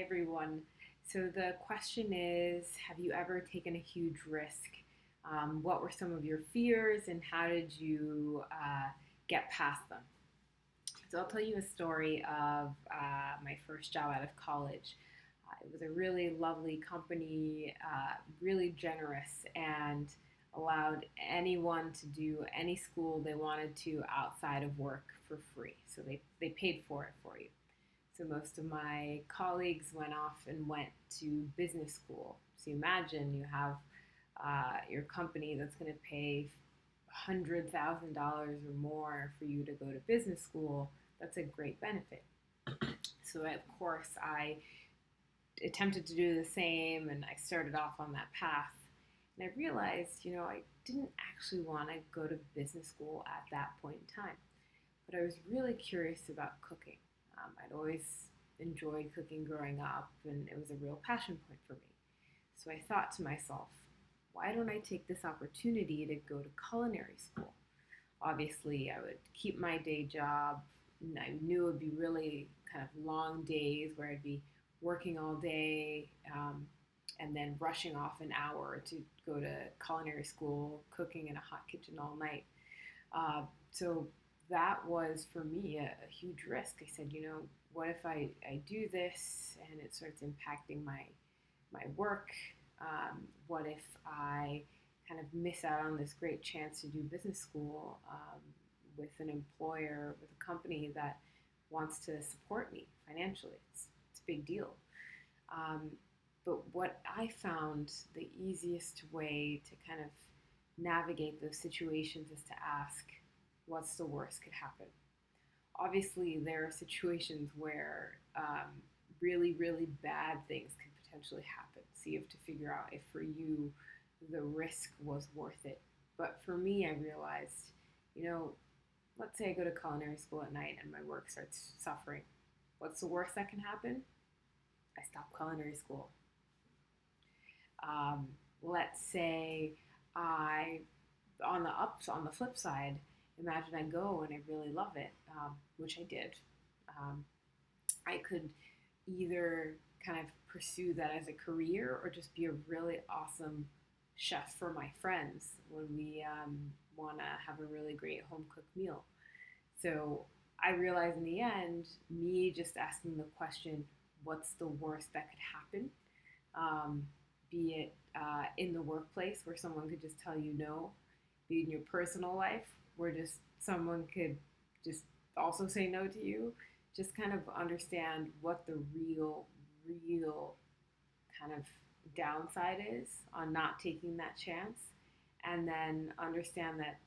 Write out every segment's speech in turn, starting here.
Everyone. So the question is, have you ever taken a huge risk? What were some of your fears and how did you get past them? So I'll tell you a story of my first job out of college. It was a really lovely company, really generous, and allowed anyone to do any school they wanted to outside of work for free. So they paid for it for you. So most of my colleagues went off and went to business school. So you imagine you have your company that's going to pay $100,000 or more for you to go to business school. That's a great benefit. So of course I attempted to do the same and I started off on that path. And I realized, I didn't actually want to go to business school at that point in time. But I was really curious about cooking. I'd always enjoyed cooking growing up, and it was a real passion point for me. So I thought to myself, why don't I take this opportunity to go to culinary school? Obviously, I would keep my day job, and I knew it would be really kind of long days where I'd be working all day and then rushing off an hour to go to culinary school, cooking in a hot kitchen all night. So that was for me a huge risk. I said, what if I do this and it starts impacting my work? What if I kind of miss out on this great chance to do business school with an employer, with a company that wants to support me financially? It's a big deal. But what I found the easiest way to kind of navigate those situations is to ask, what's the worst could happen? Obviously, there are situations where really, really bad things could potentially happen. So you have to figure out if for you the risk was worth it. But for me, I realized, let's say I go to culinary school at night and my work starts suffering. What's the worst that can happen? I stop culinary school. Let's say I, on the flip side, imagine I go and I really love it, which I did. Um, I could either kind of pursue that as a career or just be a really awesome chef for my friends when we want to have a really great home cooked meal. So I realized in the end, me just asking the question, what's the worst that could happen? Be it in the workplace where someone could just tell you no, be it in your personal life where just someone could just also say no to you. Just kind of understand what the real kind of downside is on not taking that chance, and then understand that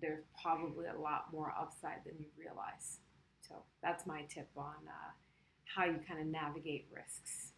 there's probably a lot more upside than you realize. So that's my tip on how you kind of navigate risks.